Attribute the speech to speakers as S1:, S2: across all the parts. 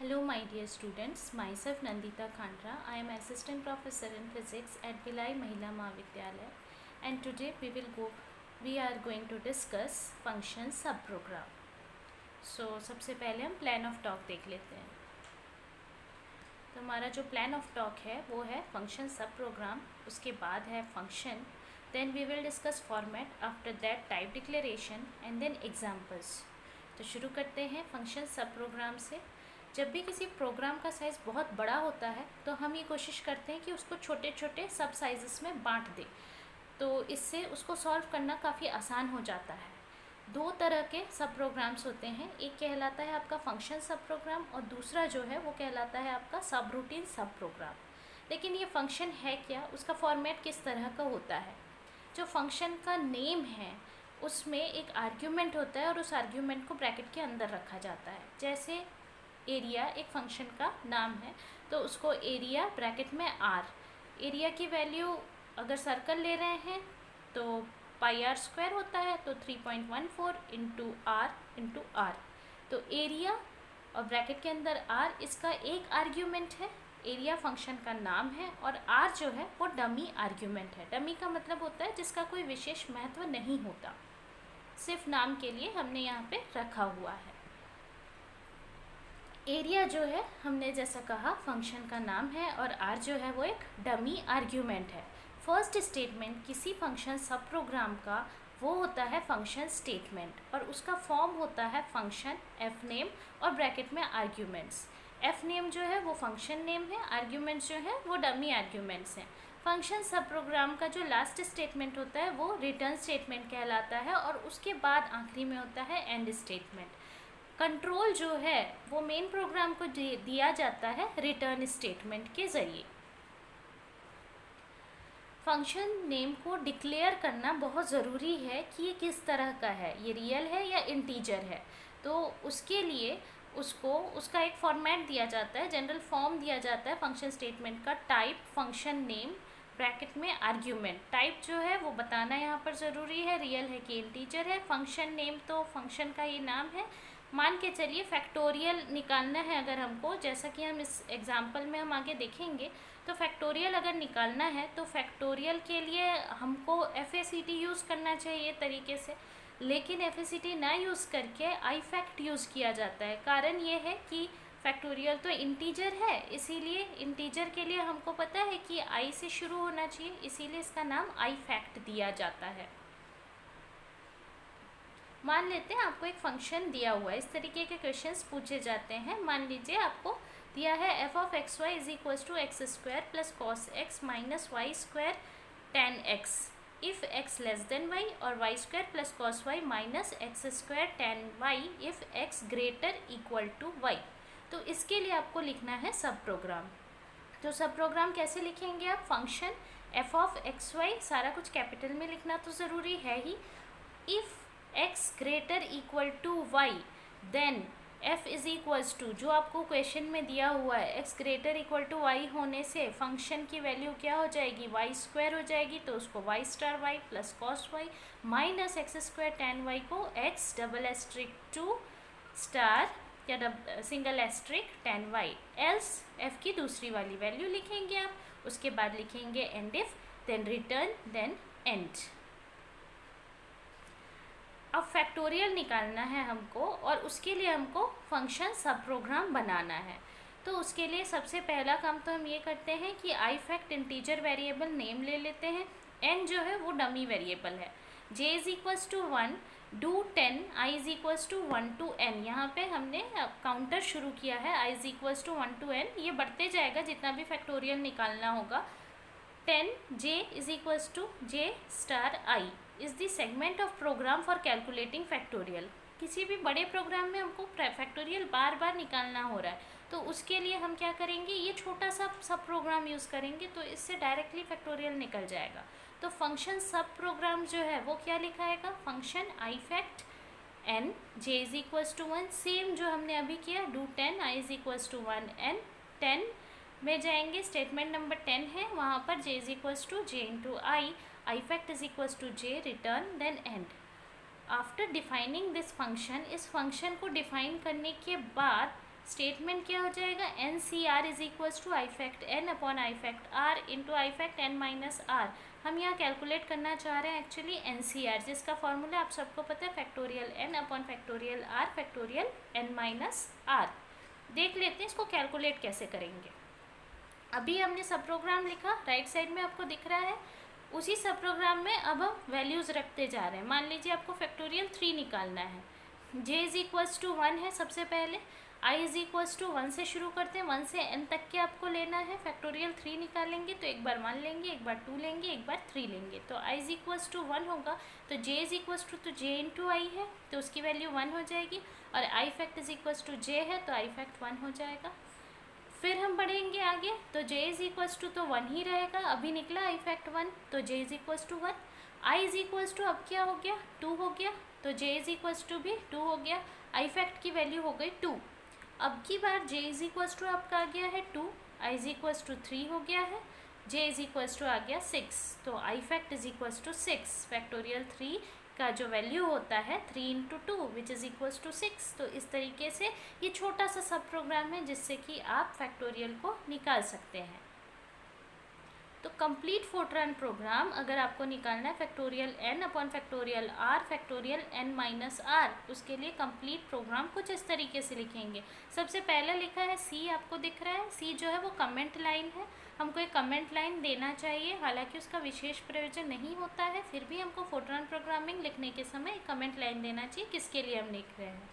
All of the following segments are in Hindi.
S1: Hello, my dear students. Myself Nandita Khandra. I am assistant professor in physics at Bhilai Mahila Mahavidyalaya, and today we are going to discuss function subprogram. So सबसे पहले हम प्लान ऑफ टॉक देख लेते हैं। तो हमारा जो प्लान ऑफ टॉक है वो है फंक्शन सब प्रोग्राम, उसके बाद है function, then we will discuss format, after that type declaration and then examples. तो शुरू करते हैं फंक्शन सब प्रोग्राम से। जब भी किसी प्रोग्राम का साइज़ बहुत बड़ा होता है तो हम ये कोशिश करते हैं कि उसको छोटे छोटे सब साइज़ेस में बांट दें, तो इससे उसको सॉल्व करना काफ़ी आसान हो जाता है। दो तरह के सब प्रोग्राम्स होते हैं, एक कहलाता है आपका फंक्शन सब प्रोग्राम और दूसरा जो है वो कहलाता है आपका सब रूटीन सब प्रोग्राम। लेकिन ये फंक्शन है क्या, उसका फॉर्मेट किस तरह का होता है? जो फंक्शन का नेम है उसमें एक आर्ग्यूमेंट होता है और उस आर्ग्यूमेंट को ब्रैकेट के अंदर रखा जाता है। जैसे एरिया एक फंक्शन का नाम है, तो उसको एरिया ब्रैकेट में आर, एरिया की वैल्यू अगर सर्कल ले रहे हैं तो पाई आर स्क्वायर होता है, तो 3.14 इंटू आर। तो एरिया और ब्रैकेट के अंदर आर, इसका एक आर्ग्यूमेंट है, एरिया फंक्शन का नाम है, और आर जो है वो डमी आर्ग्यूमेंट है। डमी का मतलब होता है जिसका कोई विशेष महत्व नहीं होता, सिर्फ नाम के लिए हमने यहाँ पे रखा हुआ है। एरिया जो है हमने जैसा कहा फंक्शन का नाम है और आर जो है वो एक डमी आर्ग्यूमेंट है। फर्स्ट स्टेटमेंट किसी फंक्शन सब प्रोग्राम का वो होता है फंक्शन स्टेटमेंट, और उसका फॉर्म होता है फंक्शन एफ नेम और ब्रैकेट में आर्ग्यूमेंट्स। एफ नेम जो है वो फंक्शन नेम है, आर्ग्यूमेंट्स जो है वो डमी आर्ग्यूमेंट्स हैं। फंक्शन सब प्रोग्राम का जो लास्ट स्टेटमेंट होता है वो रिटर्न स्टेटमेंट कहलाता है, और उसके बाद आखिरी में होता है एंड स्टेटमेंट। कंट्रोल जो है वो मेन प्रोग्राम को दिया जाता है रिटर्न स्टेटमेंट के ज़रिए। फंक्शन नेम को डिक्लेयर करना बहुत ज़रूरी है कि ये किस तरह का है, ये रियल है या इंटीजर है। तो उसके लिए उसको उसका एक फॉर्मेट दिया जाता है, जनरल फॉर्म दिया जाता है फंक्शन स्टेटमेंट का। टाइप फंक्शन नेम ब्रैकेट में आर्ग्यूमेंट, टाइप जो है वो बताना यहाँ पर ज़रूरी है, रियल है कि इंटीजर है। फंक्शन नेम तो फंक्शन का ये नाम है। मान के चलिए फैक्टोरियल निकालना है अगर हमको, जैसा कि हम इस एग्जाम्पल में हम आगे देखेंगे, तो फैक्टोरियल अगर निकालना है तो फैक्टोरियल के लिए हमको FACT यूज़ करना चाहिए तरीके से, लेकिन FACT ना यूज़ करके आई फैक्ट यूज़ किया जाता है। कारण ये है कि फैक्टोरियल तो इंटीजर है, इसीलिए इंटीजर के लिए हमको पता है कि आई से शुरू होना चाहिए, इसीलिए इसका नाम आई फैक्ट दिया जाता है। मान लेते हैं आपको एक फंक्शन दिया हुआ है, इस तरीके के क्वेश्चंस पूछे जाते हैं। मान लीजिए आपको दिया है f of x y is equal to x square plus cos x minus y square ten x if x less than y, और y square plus cos y minus x square ten y if x greater equal to y. तो इसके लिए आपको लिखना है सब प्रोग्राम। तो सब प्रोग्राम कैसे लिखेंगे आप? Function f of x y सारा कुछ कैपिटल में लिखना तो ज़रूरी है ही। If x greater equal to y, then f is equals to, जो आपको क्वेश्चन में दिया हुआ है, x greater equal to y होने से फंक्शन की वैल्यू क्या हो जाएगी? वाई स्क्वायर हो जाएगी, तो उसको y star y plus cos y minus x square ten y को x double asterisk two star या single asterisk ten y, else f की दूसरी वाली वैल्यू लिखेंगे आप। उसके बाद लिखेंगे end if, then return, then end. अब फैक्टोरियल निकालना है हमको, और उसके लिए हमको फंक्शन सब प्रोग्राम बनाना है। तो उसके लिए सबसे पहला काम तो हम ये करते हैं कि आई फैक्ट इंटीजर वेरिएबल नेम ले लेते हैं, एन जो है वो डमी वेरिएबल है। J is equals to 1, do 10, i is equals to 1 to n। यहाँ पे हमने काउंटर शुरू किया है, i is equals to 1 to n, ये बढ़ते जाएगा जितना भी फैक्टोरियल निकालना होगा। 10 j is equals to j star I is the segment of program for calculating factorial। किसी भी बड़े प्रोग्राम में हमको फैक्टोरियल बार बार निकालना हो रहा है, तो उसके लिए हम क्या करेंगे, ये छोटा सा सब प्रोग्राम यूज़ करेंगे, तो इससे डायरेक्टली फैक्टोरियल निकल जाएगा। तो फंक्शन सब प्रोग्राम जो है वो क्या लिखाएगा? Function i fact n j is equals to 1, same जो हमने अभी किया, do 10 i is equals to 1 n 10 में जाएंगे, स्टेटमेंट नंबर 10 है, वहाँ पर j is equals to j into i fact is equals to j, return, then end. After defining this function, इस फंक्शन को डिफाइन करने के बाद स्टेटमेंट क्या हो जाएगा, n c r is equals to i fact n upon i fact r into i fact n minus r. हम यहाँ कैलकुलेट करना चाह रहे हैं एक्चुअली एन सी आर, जिसका फॉर्मूला आप सबको पता है, factorial N upon factorial r factorial n minus r. देख लेते हैं इसको कैलकुलेट कैसे करेंगे। अभी हमने सब प्रोग्राम लिखा, राइट साइड में आपको दिख रहा है। उसी सब प्रोग्राम में अब हम वैल्यूज़ रखते जा रहे हैं। मान लीजिए आपको फैक्टोरियल 3 निकालना है, j इज इक्वल्स टू 1 है सबसे पहले, i इज इक्वल्स टू 1 से शुरू करते हैं, 1 से n तक के आपको लेना है। फैक्टोरियल 3 निकालेंगे तो एक बार 1 लेंगे, एक बार 2 लेंगे, एक बार 3 लेंगे, तो i इज इक्वल्स टू 1 होगा, तो j इज इक्वल्स टू तो j इंटू आई है तो उसकी वैल्यू 1 हो जाएगी, और i fact is equals to j है तो i फैक्ट 1 हो जाएगा। फिर हम बढ़ेंगे आगे, तो j इज इक्वल्स टू तो 1 ही रहेगा, अभी निकला i फैक्ट 1 तो j is equals to 1। i is equals to अब क्या हो गया, 2 हो गया, तो j इज इक्वल्स टू भी 2 हो गया, i फैक्ट की वैल्यू हो गई 2। अब की बार j इज इक्वल्स टू आपका आ गया है 2, i इज इक्वल्स टू 3 हो गया है, j इज इक्वल्स टू आ गया 6, तो i fact is equals to 6। Factorial 3 का जो वैल्यू होता है 3 into 2 which is equals to 6। तो इस तरीके से ये छोटा सा सब प्रोग्राम है जिससे कि आप फैक्टोरियल को निकाल सकते हैं। तो कंप्लीट फोर्ट्रान प्रोग्राम अगर आपको निकालना है factorial n upon factorial r factorial n minus r, उसके लिए कंप्लीट प्रोग्राम कुछ इस तरीके से लिखेंगे। सबसे पहले लिखा है c, आपको दिख रहा है c जो है वो कमेंट लाइन है, हमको एक कमेंट लाइन देना चाहिए, हालांकि उसका विशेष प्रयोजन नहीं होता है, फिर भी हमको फोर्ट्रान प्रोग्रामिंग लिखने के समय एक कमेंट लाइन देना चाहिए। किसके लिए हम लिख रहे हैं,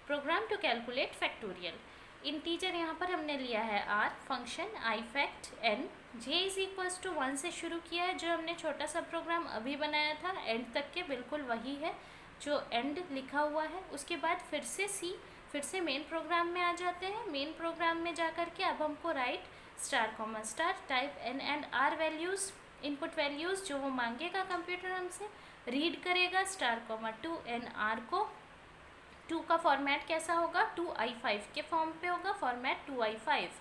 S1: program to calculate factorial. Integer यहाँ पर हमने लिया है r, function i fact n, j is equals to 1 से शुरू किया है, जो हमने छोटा सा प्रोग्राम अभी बनाया था एंड तक के बिल्कुल वही है जो एंड लिखा हुआ है। उसके बाद फिर से c, फिर से मेन प्रोग्राम में आ जाते हैं। मेन प्रोग्राम में जा कर के अब हमको right star comma star type n and r values, input values जो वो मांगेगा कंप्यूटर हमसे, रीड करेगा स्टार कॉमा 2 n r को। 2 का फॉर्मेट कैसा होगा, 2i5 के फॉर्म पे होगा, फॉर्मेट 2i5।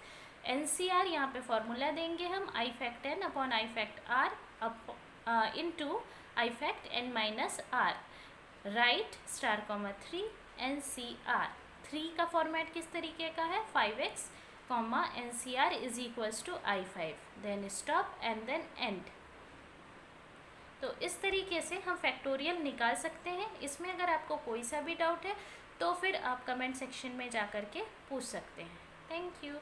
S1: NCR यहाँ पे फॉर्मूला देंगे हम, i fact n upon i fact r into i fact n minus r, right star comma 3 NCR। 3 का फॉर्मेट किस तरीके का है, 5x comma NCR is equals to i5, then stop and then end. तो इस तरीके से हम फैक्टोरियल निकाल सकते हैं। इसमें अगर आपको कोई सा भी डाउट है तो फिर आप कमेंट सेक्शन में जा कर के पूछ सकते हैं। Thank you.